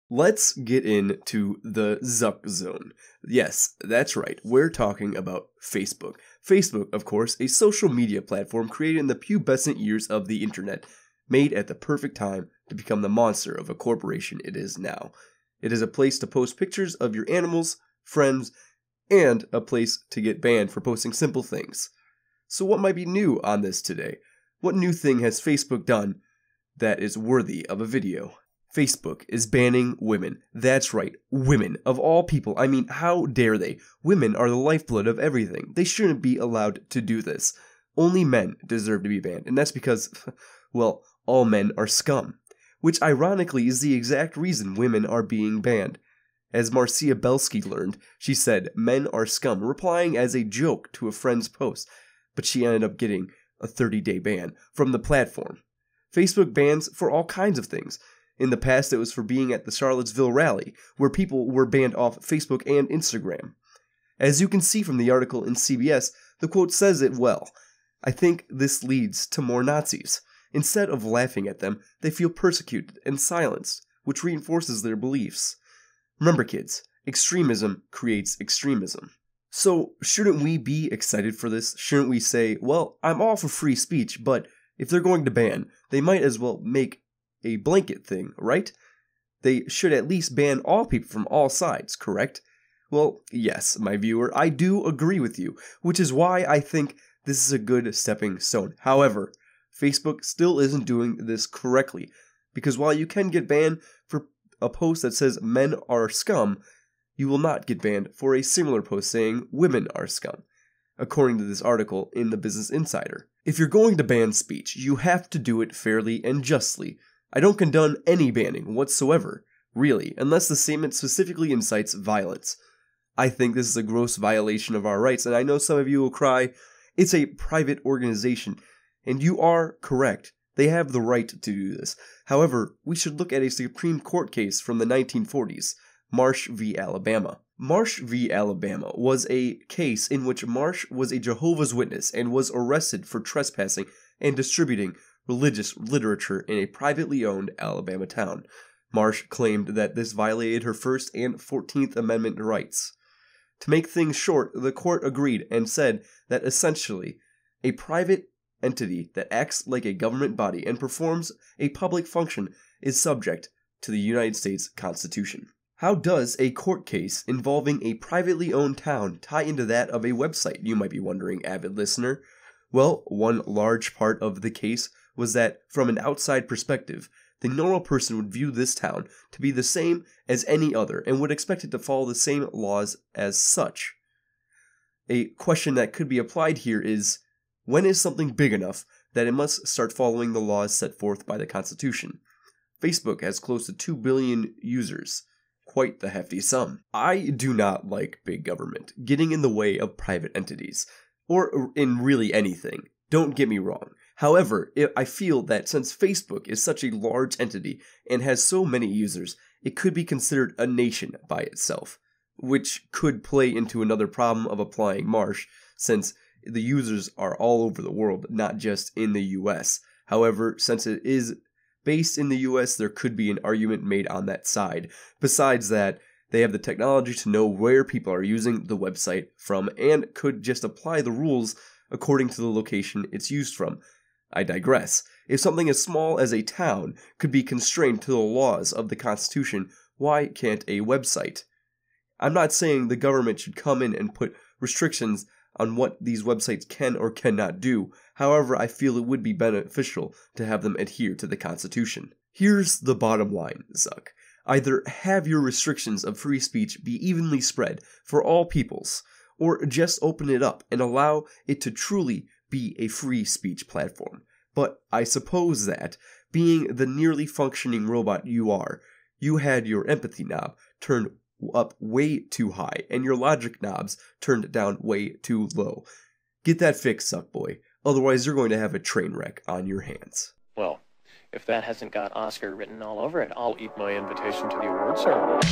Let's get into the Zuck zone. Yes, that's right, we're talking about Facebook. Facebook, of course, a social media platform created in the pubescent years of the internet, made at the perfect time to become the monster of a corporation it is now. It is a place to post pictures of your animals, friends, and a place to get banned for posting simple things. So what might be new on this today? What new thing has Facebook done that is worthy of a video? Facebook is banning women. That's right, women. Of all people, I mean, how dare they? Women are the lifeblood of everything. They shouldn't be allowed to do this. Only men deserve to be banned, and that's because, well, all men are scum. Which ironically is the exact reason women are being banned. As Marcia Belsky learned, she said, "Men are scum," replying as a joke to a friend's post, but she ended up getting a 30-day ban from the platform. Facebook bans for all kinds of things. In the past, it was for being at the Charlottesville rally, where people were banned off Facebook and Instagram. As you can see from the article in CBS, the quote says it well. I think this leads to more Nazis. Instead of laughing at them, they feel persecuted and silenced, which reinforces their beliefs. Remember, kids, extremism creates extremism. So, shouldn't we be excited for this? Shouldn't we say, well, I'm all for free speech, but if they're going to ban, they might as well make a blanket thing, right? They should at least ban all people from all sides, correct? Well, yes, my viewer, I do agree with you, which is why I think this is a good stepping stone. However, Facebook still isn't doing this correctly, because while you can get banned for a post that says men are scum, you will not get banned for a similar post saying women are scum, according to this article in the Business Insider. If you're going to ban speech, you have to do it fairly and justly. I don't condone any banning whatsoever, really, unless the statement specifically incites violence. I think this is a gross violation of our rights, and I know some of you will cry, it's a private organization, and you are correct. They have the right to do this. However, we should look at a Supreme Court case from the 1940s, Marsh v. Alabama. Marsh v. Alabama was a case in which Marsh was a Jehovah's Witness and was arrested for trespassing and distributing religious literature in a privately owned Alabama town. Marsh claimed that this violated her First and 14th Amendment rights. To make things short, the court agreed and said that essentially, a private entity that acts like a government body and performs a public function is subject to the United States Constitution. How does a court case involving a privately owned town tie into that of a website, you might be wondering, avid listener? Well, one large part of the case was that, from an outside perspective, the normal person would view this town to be the same as any other and would expect it to follow the same laws as such. A question that could be applied here is, when is something big enough that it must start following the laws set forth by the Constitution? Facebook has close to 2 billion users. Quite the hefty sum. I do not like big government getting in the way of private entities, or in really anything. Don't get me wrong. However, I feel that since Facebook is such a large entity and has so many users, it could be considered a nation by itself, which could play into another problem of applying Marsh, since the users are all over the world, not just in the US. However, since it is based in the US, there could be an argument made on that side. Besides that, they have the technology to know where people are using the website from and could just apply the rules according to the location it's used from. I digress. If something as small as a town could be constrained to the laws of the Constitution, why can't a website? I'm not saying the government should come in and put restrictions on what these websites can or cannot do. However, I feel it would be beneficial to have them adhere to the Constitution. Here's the bottom line, Zuck. Either have your restrictions of free speech be evenly spread for all peoples, or just open it up and allow it to truly be a free speech platform. But I suppose that, being the nearly functioning robot you are, you had your empathy knob turned up way too high and your logic knobs turned down way too low. Get that fixed, Suckboy. Otherwise, you're going to have a train wreck on your hands. Well, if that hasn't got Oscar written all over it, I'll eat my invitation to the award ceremony.